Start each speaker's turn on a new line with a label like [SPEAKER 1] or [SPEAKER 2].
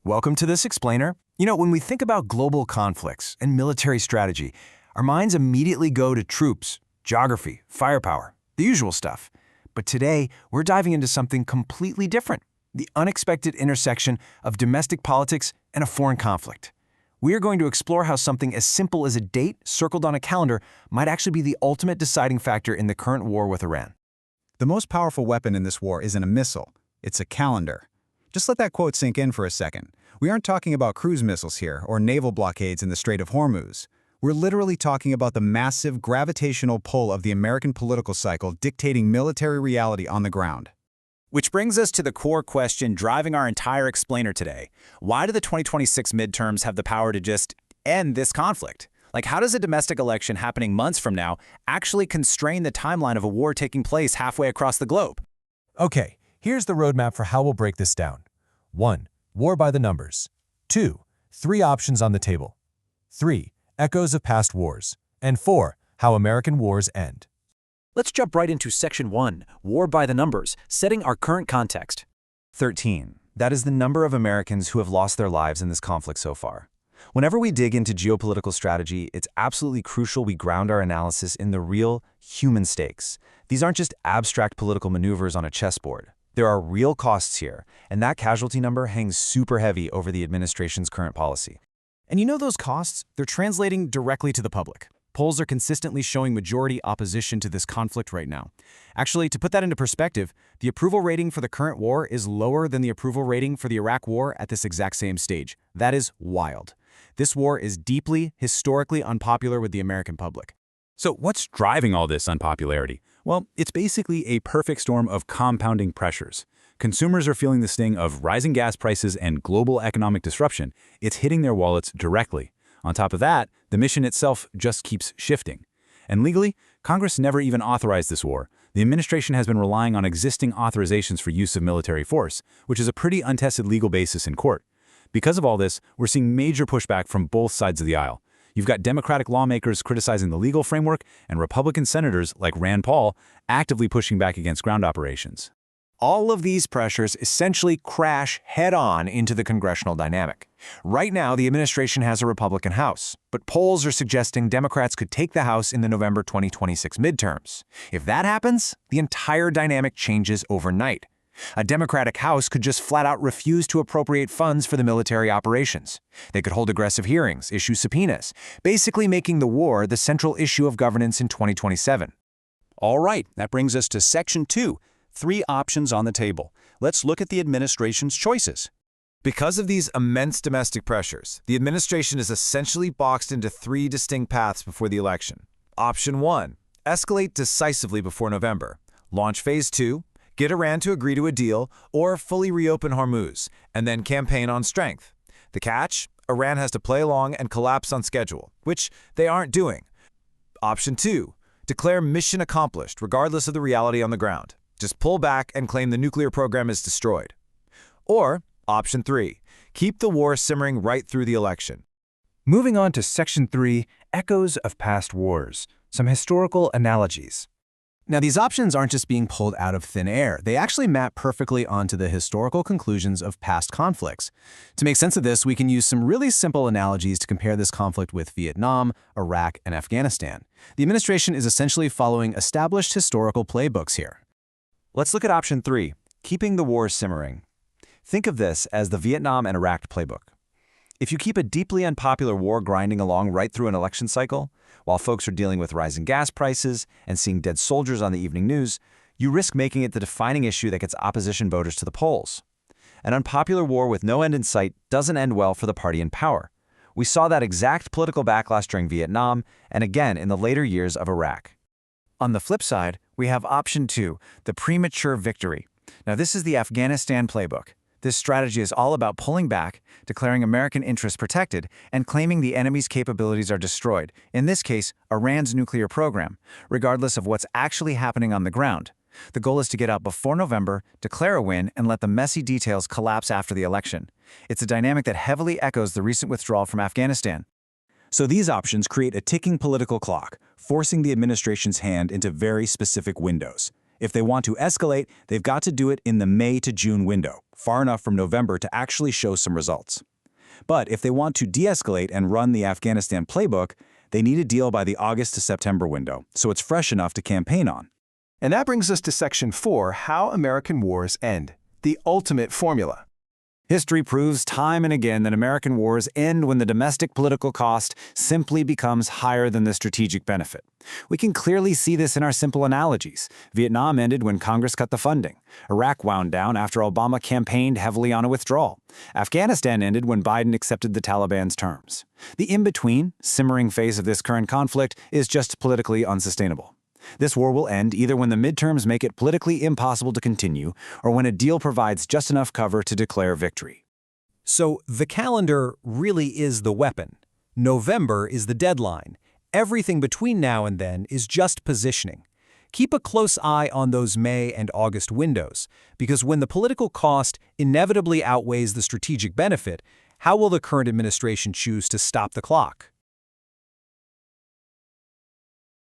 [SPEAKER 1] Welcome to this explainer. When we think about global conflicts and military strategy, our minds immediately go to troops, geography, firepower, the usual stuff. But today, we're diving into something completely different, the unexpected intersection of domestic politics and a foreign conflict. We are going to explore how something as simple as a date circled on a calendar might actually be the ultimate deciding factor in the current war with Iran.
[SPEAKER 2] The most powerful weapon in this war isn't a missile, it's a calendar. Just let that quote sink in for a second. We aren't talking about cruise missiles here or naval blockades in the Strait of Hormuz. We're literally talking about the massive gravitational pull of the American political cycle dictating military reality on the ground.
[SPEAKER 3] Which brings us to the core question driving our entire explainer today. Why do the 2026 midterms have the power to just end this conflict? How does a domestic election happening months from now actually constrain the timeline of a war taking place halfway across the globe?
[SPEAKER 4] Okay, here's the roadmap for how we'll break this down. 1. War by the numbers. 2. 3 options on the table. 3. Echoes of past wars. And 4. How American wars end.
[SPEAKER 5] Let's jump right into Section 1, War by the Numbers, setting our current context.
[SPEAKER 1] 13. That is the number of Americans who have lost their lives in this conflict so far. Whenever we dig into geopolitical strategy, it's absolutely crucial we ground our analysis in the real, human stakes. These aren't just abstract political maneuvers on a chessboard. There are real costs here, and that casualty number hangs super heavy over the administration's current policy.
[SPEAKER 6] And those costs, they're translating directly to the public. Polls are consistently showing majority opposition to this conflict right now. Actually, to put that into perspective, the approval rating for the current war is lower than the approval rating for the Iraq war at this exact same stage. That is wild. This war is deeply, historically unpopular with the American public.
[SPEAKER 7] So what's driving all this unpopularity? Well, it's basically a perfect storm of compounding pressures. Consumers are feeling the sting of rising gas prices and global economic disruption. It's hitting their wallets directly. On top of that, the mission itself just keeps shifting. And legally, Congress never even authorized this war. The administration has been relying on existing authorizations for use of military force, which is a pretty untested legal basis in court. Because of all this, we're seeing major pushback from both sides of the aisle. You've got Democratic lawmakers criticizing the legal framework and Republican senators like Rand Paul actively pushing back against ground operations.
[SPEAKER 1] All of these pressures essentially crash head-on into the congressional dynamic. Right now, the administration has a Republican House, but polls are suggesting Democrats could take the House in the November 2026 midterms. If that happens, the entire dynamic changes overnight. A Democratic House could just flat-out refuse to appropriate funds for the military operations. They could hold aggressive hearings, issue subpoenas, basically making the war the central issue of governance in 2027.
[SPEAKER 3] All right, that brings us to Section 2. 3 options on the table. Let's look at the administration's choices.
[SPEAKER 1] Because of these immense domestic pressures, the administration is essentially boxed into 3 distinct paths before the election. Option 1, escalate decisively before November. Launch Phase 2, get Iran to agree to a deal, or fully reopen Hormuz, and then campaign on strength. The catch? Iran has to play along and collapse on schedule, which they aren't doing. Option 2, declare mission accomplished regardless of the reality on the ground. Just pull back and claim the nuclear program is destroyed. Or, Option 3, keep the war simmering right through the election. Moving on to Section 3, Echoes of Past Wars, some historical analogies. Now, these options aren't just being pulled out of thin air. They actually map perfectly onto the historical conclusions of past conflicts. To make sense of this, we can use some really simple analogies to compare this conflict with Vietnam, Iraq, and Afghanistan. The administration is essentially following established historical playbooks here. Let's look at Option 3, keeping the war simmering. Think of this as the Vietnam and Iraq playbook. If you keep a deeply unpopular war grinding along right through an election cycle, while folks are dealing with rising gas prices and seeing dead soldiers on the evening news, you risk making it the defining issue that gets opposition voters to the polls. An unpopular war with no end in sight doesn't end well for the party in power. We saw that exact political backlash during Vietnam and again in the later years of Iraq. On the flip side, we have Option 2, the premature victory. Now, this is the Afghanistan playbook. This strategy is all about pulling back, declaring American interests protected, and claiming the enemy's capabilities are destroyed, in this case, Iran's nuclear program, regardless of what's actually happening on the ground. The goal is to get out before November, declare a win, and let the messy details collapse after the election. It's a dynamic that heavily echoes the recent withdrawal from Afghanistan. So these options create a ticking political clock, forcing the administration's hand into very specific windows.
[SPEAKER 3] If they want to escalate, they've got to do it in the May to June window, far enough from November to actually show some results. But if they want to de-escalate and run the Afghanistan playbook, they need a deal by the August to September window, so it's fresh enough to campaign on.
[SPEAKER 8] And that brings us to Section 4, How American Wars End, the ultimate formula.
[SPEAKER 3] History proves time and again that American wars end when the domestic political cost simply becomes higher than the strategic benefit. We can clearly see this in our simple analogies. Vietnam ended when Congress cut the funding. Iraq wound down after Obama campaigned heavily on a withdrawal. Afghanistan ended when Biden accepted the Taliban's terms. The in-between, simmering phase of this current conflict is just politically unsustainable. This war will end either when the midterms make it politically impossible to continue or when a deal provides just enough cover to declare victory.
[SPEAKER 1] So the calendar really is the weapon. November is the deadline. Everything between now and then is just positioning. Keep a close eye on those May and August windows, because when the political cost inevitably outweighs the strategic benefit, how will the current administration choose to stop the clock?